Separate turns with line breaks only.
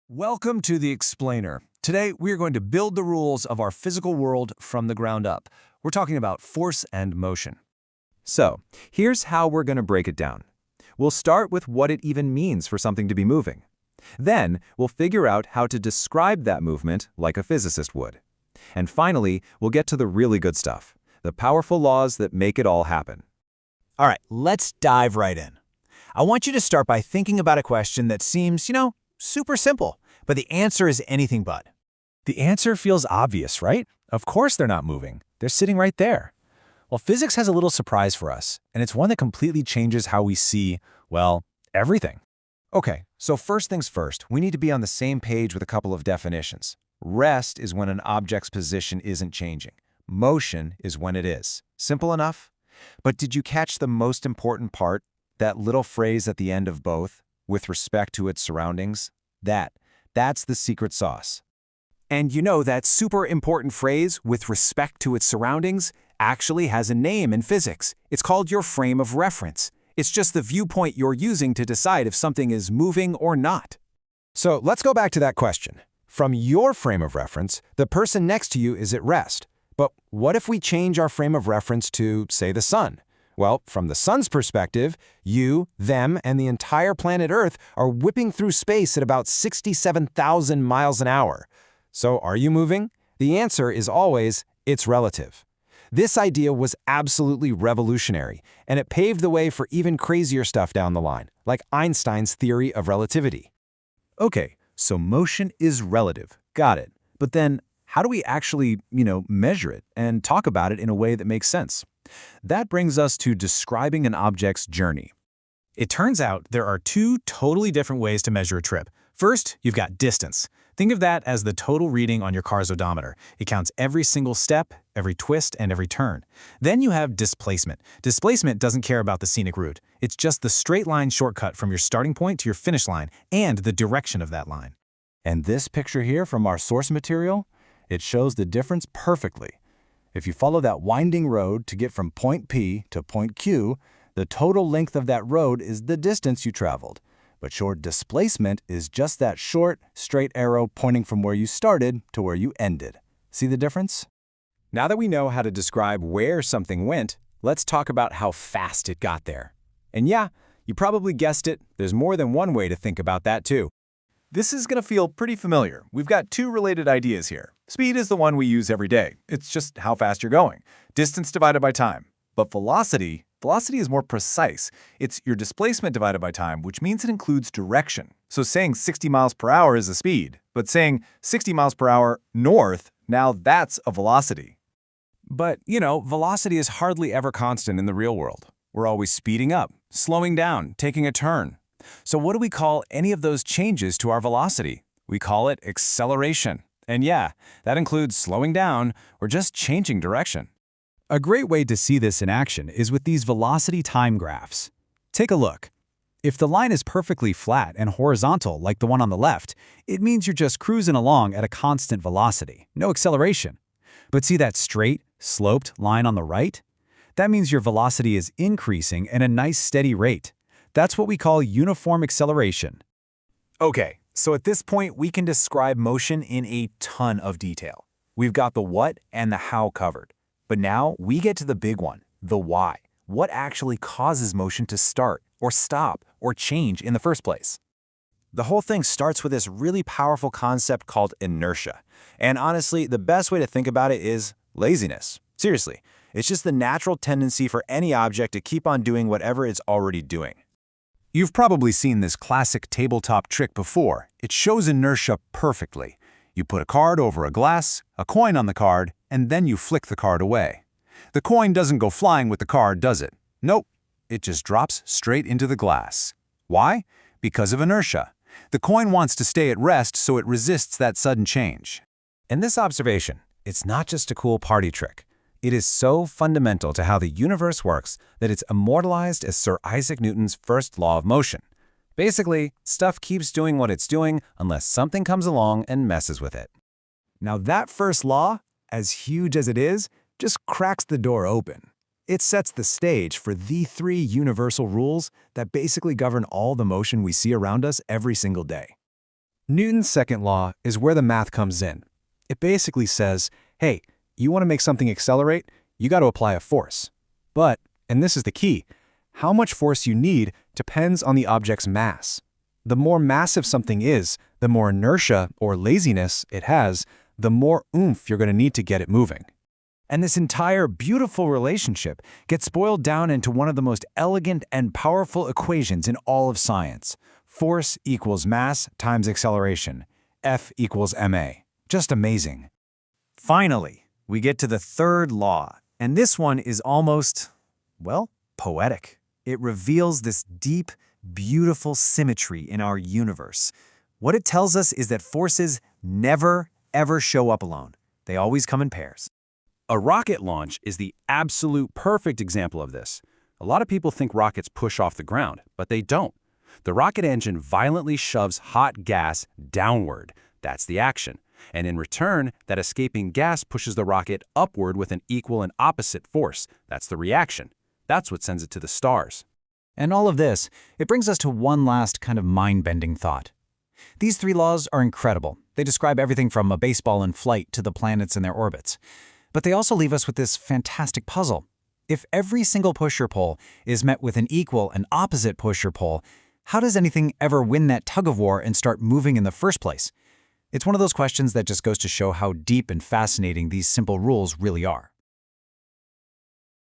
Welcome to The Explainer. Today, we are going to build the rules of our physical world from the ground up. We're talking about force and motion.
So, here's how we're going to break it down. We'll start with what it even means for something to be moving. Then, we'll figure out how to describe that movement like a physicist would. And finally, we'll get to the really good stuff, the powerful laws that make it all happen.
All right, let's dive right in. I want you to start by thinking about a question that seems, super simple, but the answer is anything but.
The answer feels obvious, right? Of course they're not moving. They're sitting right there. Well, physics has a little surprise for us, and it's one that completely changes how we see, well, everything. Okay, so first things first, we need to be on the same page with a couple of definitions. Rest is when an object's position isn't changing. Motion is when it is. Simple enough? But did you catch the most important part? That little phrase at the end of both, with respect to its surroundings? That's the secret sauce. And you know that super important phrase, with respect to its surroundings, actually has a name in physics. It's called your frame of reference. It's just the viewpoint you're using to decide if something is moving or not. So let's go back to that question. From your frame of reference, the person next to you is at rest. But what if we change our frame of reference to, say, the sun? Well, from the sun's perspective, you, them, and the entire planet Earth are whipping through space at about 67,000 miles an hour. So are you moving? The answer is always, it's relative. This idea was absolutely revolutionary, and it paved the way for even crazier stuff down the line, like Einstein's theory of relativity. Okay, so motion is relative. Got it. But then, how do we actually, measure it and talk about it in a way that makes sense? That brings us to describing an object's journey.
It turns out there are two totally different ways to measure a trip. First, you've got distance. Think of that as the total reading on your car's odometer. It counts every single step, every twist, and every turn. Then you have displacement. Displacement doesn't care about the scenic route. It's just the straight line shortcut from your starting point to your finish line and the direction of that line.
And this picture here from our source material, it shows the difference perfectly. If you follow that winding road to get from point P to point Q, the total length of that road is the distance you traveled. But your displacement is just that short, straight arrow pointing from where you started to where you ended. See the difference? Now that we know how to describe where something went, let's talk about how fast it got there. And yeah, you probably guessed it, there's more than one way to think about that too.
This is going to feel pretty familiar. We've got two related ideas here. Speed is the one we use every day. It's just how fast you're going. Distance divided by time. But velocity is more precise. It's your displacement divided by time, which means it includes direction. So saying 60 miles per hour is a speed, but saying 60 miles per hour north, now that's a velocity.
But, velocity is hardly ever constant in the real world. We're always speeding up, slowing down, taking a turn. So what do we call any of those changes to our velocity? We call it acceleration. And yeah, that includes slowing down or just changing direction.
A great way to see this in action is with these velocity time graphs. Take a look. If the line is perfectly flat and horizontal like the one on the left, it means you're just cruising along at a constant velocity, no acceleration. But see that straight, sloped line on the right? That means your velocity is increasing at a nice steady rate. That's what we call uniform acceleration.
Okay, so at this point, we can describe motion in a ton of detail. We've got the what and the how covered. But now we get to the big one, the why. What actually causes motion to start, or stop, or change in the first place? The whole thing starts with this really powerful concept called inertia. And honestly, the best way to think about it is laziness. Seriously, it's just the natural tendency for any object to keep on doing whatever it's already doing.
You've probably seen this classic tabletop trick before. It shows inertia perfectly. You put a card over a glass, a coin on the card, and then you flick the card away. The coin doesn't go flying with the card, does it? Nope. It just drops straight into the glass. Why? Because of inertia. The coin wants to stay at rest, so it resists that sudden change. In this observation, it's not just a cool party trick. It is so fundamental to how the universe works that it's immortalized as Sir Isaac Newton's first law of motion. Basically, stuff keeps doing what it's doing unless something comes along and messes with it.
Now that first law, as huge as it is, just cracks the door open. It sets the stage for the three universal rules that basically govern all the motion we see around us every single day. Newton's second law is where the math comes in. It basically says, hey, you want to make something accelerate, you got to apply a force. But, and this is the key, how much force you need depends on the object's mass. The more massive something is, the more inertia or laziness it has, the more oomph you're going to need to get it moving.
And this entire beautiful relationship gets boiled down into one of the most elegant and powerful equations in all of science. Force equals mass times acceleration. F equals ma. Just amazing. Finally, we get to the third law, and this one is almost, well, poetic. It reveals this deep, beautiful symmetry in our universe. What it tells us is that forces never, ever show up alone. They always come in pairs.
A rocket launch is the absolute perfect example of this. A lot of people think rockets push off the ground, but they don't. The rocket engine violently shoves hot gas downward. That's the action. And in return, that escaping gas pushes the rocket upward with an equal and opposite force. That's the reaction. That's what sends it to the stars.
And all of this, it brings us to one last kind of mind-bending thought. These three laws are incredible. They describe everything from a baseball in flight to the planets and their orbits. But they also leave us with this fantastic puzzle. If every single push or pull is met with an equal and opposite push or pull, how does anything ever win that tug-of-war and start moving in the first place? It's one of those questions that just goes to show how deep and fascinating these simple rules really are.